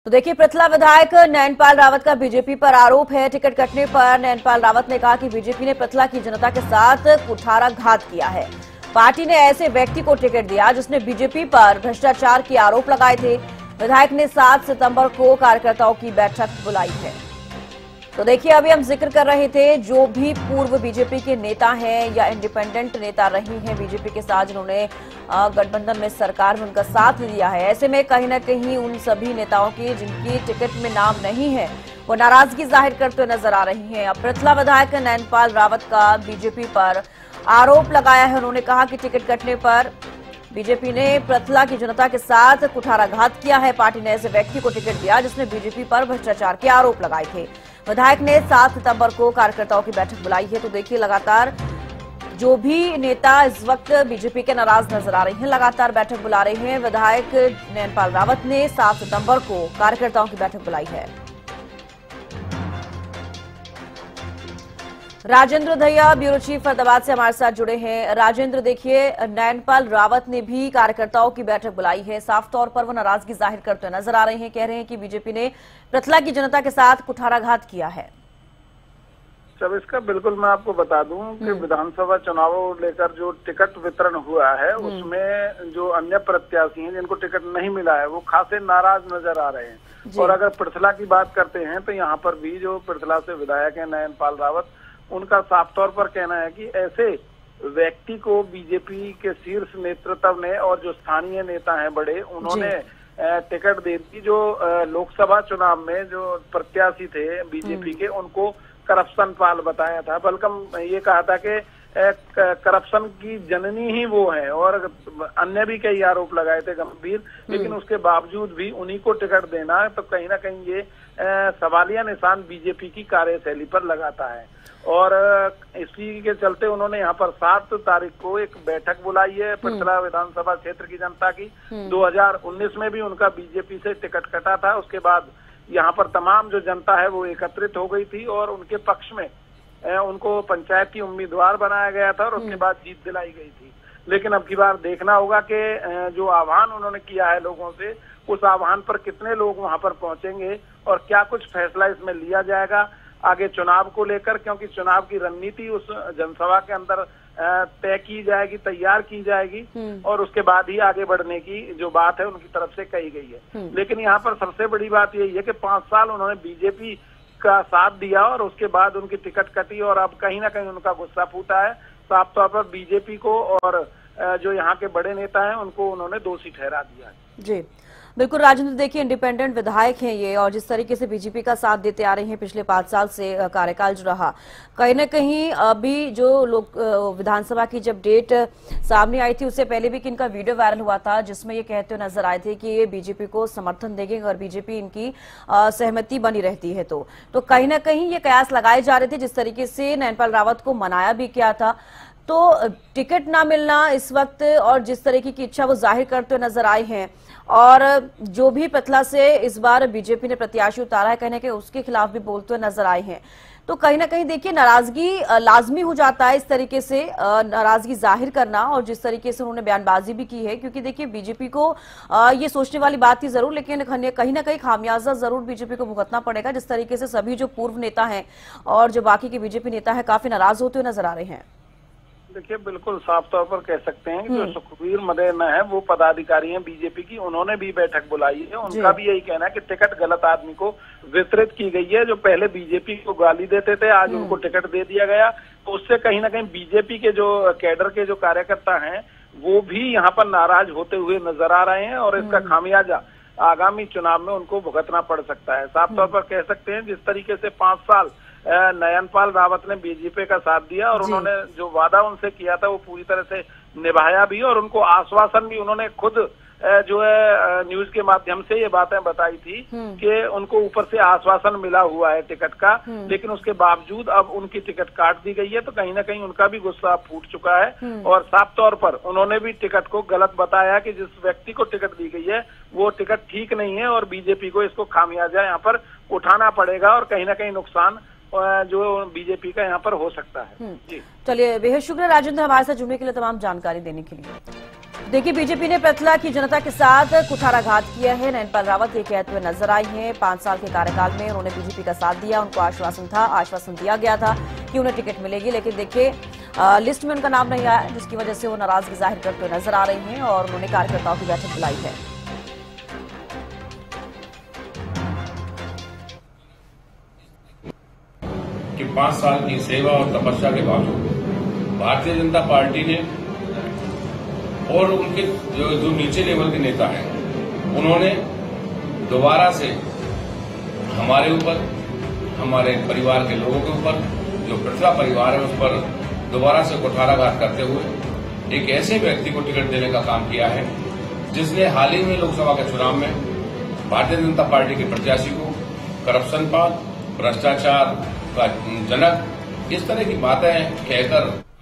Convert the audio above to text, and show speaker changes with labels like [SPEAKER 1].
[SPEAKER 1] तो देखिए, पृथला विधायक नयनपाल रावत का बीजेपी पर आरोप है। टिकट कटने पर नयनपाल रावत ने कहा कि बीजेपी ने पृथला की जनता के साथ कुठाराघात किया है। पार्टी ने ऐसे व्यक्ति को टिकट दिया जिसने बीजेपी पर भ्रष्टाचार के आरोप लगाए थे। विधायक ने 7 सितंबर को कार्यकर्ताओं की बैठक बुलाई है। तो देखिए, अभी हम जिक्र कर रहे थे जो भी पूर्व बीजेपी के नेता हैं या इंडिपेंडेंट नेता रही हैं बीजेपी के साथ, जिन्होंने गठबंधन में सरकार में उनका साथ दिया है, ऐसे में कहीं ना कहीं उन सभी नेताओं की जिनकी टिकट में नाम नहीं है वो नाराजगी जाहिर करते हुए नजर आ रही हैं। अब पृथला विधायक नयनपाल रावत का बीजेपी पर आरोप लगाया है। उन्होंने कहा कि टिकट कटने पर बीजेपी ने पृथला की जनता के साथ कुठाराघात किया है। पार्टी ने ऐसे व्यक्ति को टिकट दिया जिसने बीजेपी पर भ्रष्टाचार के आरोप लगाए थे। विधायक ने 7 सितंबर को कार्यकर्ताओं की बैठक बुलाई है। तो देखिए, लगातार जो भी नेता इस वक्त बीजेपी के नाराज नजर आ रहे हैं लगातार बैठक बुला रहे हैं। विधायक नयनपाल रावत ने 7 सितंबर को कार्यकर्ताओं की बैठक बुलाई है। राजेंद्र दहिया ब्यूरो चीफ फरीदाबाद से हमारे साथ जुड़े हैं। राजेंद्र, देखिए, नयनपाल रावत ने भी कार्यकर्ताओं की बैठक बुलाई है। साफ तौर पर वो नाराजगी जाहिर करते हुए नजर आ रहे हैं। कह रहे हैं कि बीजेपी ने पृथला की जनता के साथ कुठाराघात किया है।
[SPEAKER 2] जब इसका बिल्कुल मैं आपको बता दूं कि विधानसभा चुनावों को लेकर जो टिकट वितरण हुआ है उसमें जो अन्य प्रत्याशी हैं जिनको टिकट नहीं मिला है वो खासे नाराज नजर आ रहे हैं। और अगर पृथला की बात करते हैं तो यहाँ पर भी जो पृथला से विधायक है नयनपाल रावत, उनका साफ तौर पर कहना है कि ऐसे व्यक्ति को बीजेपी के शीर्ष नेतृत्व ने और जो स्थानीय नेता हैं बड़े, उन्होंने टिकट दे दी। जो लोकसभा चुनाव में जो प्रत्याशी थे बीजेपी के, उनको करप्शन पाल बताया था, बल्कि ये कहा था कि करप्शन की जननी ही वो है, और अन्य भी कई आरोप लगाए थे गंभीर। लेकिन उसके बावजूद भी उन्हीं को टिकट देना तो कहीं ना कहीं ये सवालिया निशान बीजेपी की कार्यशैली पर लगाता है। और इसी के चलते उन्होंने यहाँ पर 7 तारीख को एक बैठक बुलाई है पृथला विधानसभा क्षेत्र की जनता की। 2019 में भी उनका बीजेपी से टिकट कटा था। उसके बाद यहाँ पर तमाम जो जनता है वो एकत्रित हो गई थी और उनके पक्ष में उनको पंचायत की उम्मीदवार बनाया गया था और उसके बाद जीत दिलाई गई थी। लेकिन अब की बार देखना होगा कि जो आह्वान उन्होंने किया है लोगों से, उस आह्वान पर कितने लोग वहां पर पहुंचेंगे और क्या कुछ फैसला इसमें लिया जाएगा आगे चुनाव को लेकर, क्योंकि चुनाव की रणनीति उस जनसभा के अंदर तय की जाएगी, तैयार की जाएगी और उसके बाद ही आगे बढ़ने की जो बात है उनकी तरफ से कही गई है। लेकिन यहाँ पर सबसे बड़ी बात यही है कि 5 साल उन्होंने बीजेपी का साथ दिया और उसके बाद उनकी टिकट कटी और अब कहीं ना कहीं उनका गुस्सा फूटा है। साफ तौर पर बीजेपी को और जो यहाँ के बड़े नेता हैं उनको उन्होंने दोषी ठहरा दिया है।
[SPEAKER 1] जी बिल्कुल राजेंद्र, देखिए, इंडिपेंडेंट विधायक हैं ये और जिस तरीके से बीजेपी का साथ देते आ रहे हैं पिछले 5 साल से कार्यकाल जो रहा, कहीं ना कहीं अभी जो लोग विधानसभा की जब डेट सामने आई थी उससे पहले भी इनका वीडियो वायरल हुआ था जिसमें ये कहते हुए नजर आए थे कि ये बीजेपी को समर्थन देंगे अगर बीजेपी इनकी सहमति बनी रहती है। तो कहीं ना कहीं ये कयास लगाए जा रहे थे। जिस तरीके से नयनपाल रावत को मनाया भी किया था, तो टिकट ना मिलना इस वक्त और जिस तरीके की इच्छा वो जाहिर करते हुए नजर आए हैं और जो भी पृथला से इस बार बीजेपी ने प्रत्याशी उतारा है, कहने के उसके खिलाफ भी बोलते हुए नजर आए हैं। तो कहीं ना कहीं देखिए, नाराजगी लाजमी हो जाता है इस तरीके से नाराजगी जाहिर करना और जिस तरीके से उन्होंने बयानबाजी भी की है, क्योंकि देखिए बीजेपी को ये सोचने वाली बात थी जरूर, लेकिन कहीं ना कहीं खामियाजा जरूर बीजेपी को भुगतना पड़ेगा। जिस तरीके से सभी जो पूर्व नेता हैं और जो बाकी के बीजेपी नेता है काफी नाराज होते हुए नजर आ रहे हैं।
[SPEAKER 2] देखिए, बिल्कुल साफ तौर पर कह सकते हैं कि जो सुखबीर मदेना है वो पदाधिकारी हैं बीजेपी की, उन्होंने भी बैठक बुलाई है। उनका भी यही कहना है कि टिकट गलत आदमी को वितरित की गई है। जो पहले बीजेपी को गाली देते थे आज उनको टिकट दे दिया गया, तो उससे कहीं ना कहीं बीजेपी के जो कैडर के जो कार्यकर्ता हैं वो भी यहाँ पर नाराज होते हुए नजर आ रहे हैं और इसका खामियाजा आगामी चुनाव में उनको भुगतना पड़ सकता है। साफ तौर पर कह सकते हैं जिस तरीके से 5 साल नयनपाल रावत ने बीजेपी का साथ दिया और उन्होंने जो वादा उनसे किया था वो पूरी तरह से निभाया भी और उनको आश्वासन भी उन्होंने खुद जो है न्यूज के माध्यम से ये बातें बताई थी कि उनको ऊपर से आश्वासन मिला हुआ है टिकट का, लेकिन उसके बावजूद अब उनकी टिकट काट दी गई है। तो कहीं ना कहीं उनका भी गुस्सा फूट चुका है और साफ तौर पर उन्होंने भी टिकट को गलत बताया कि जिस व्यक्ति को टिकट दी गई है वो टिकट ठीक नहीं है और बीजेपी को इसको खामियाजा यहाँ पर उठाना पड़ेगा और कहीं ना कहीं नुकसान जो बीजेपी का यहाँ पर हो सकता है। जी
[SPEAKER 1] चलिए, बेहद शुक्रिया राजेंद्र हमारे साथ जुड़ने के लिए, तमाम जानकारी देने के लिए। देखिए, बीजेपी ने पृथला की जनता के साथ कुठाराघात किया है। नैनपाल रावत ये कहते हुए नजर आई हैं। 5 साल के कार्यकाल में उन्होंने बीजेपी का साथ दिया। उनको आश्वासन दिया गया था कि उन्हें टिकट मिलेगी, लेकिन देखिए लिस्ट में उनका नाम नहीं आया, जिसकी वजह से वो नाराजगी जाहिर करते हुए नजर आ रही हैं और उन्होंने कार्यकर्ताओं की बैठक बुलाई है।
[SPEAKER 3] कि 5 साल की सेवा और तपस्या के बावजूद भारतीय जनता पार्टी ने और उनके जो नीचे लेवल के नेता हैं, उन्होंने दोबारा से हमारे ऊपर, हमारे परिवार के लोगों के ऊपर, जो पृथला परिवार है उस पर दोबारा से कुठाराघात करते हुए एक ऐसे व्यक्ति को टिकट देने का काम किया है जिसने हाल ही में लोकसभा के चुनाव में भारतीय जनता पार्टी के प्रत्याशी को करप्शन पाल, भ्रष्टाचार का जनक, इस तरह की बातें कहकर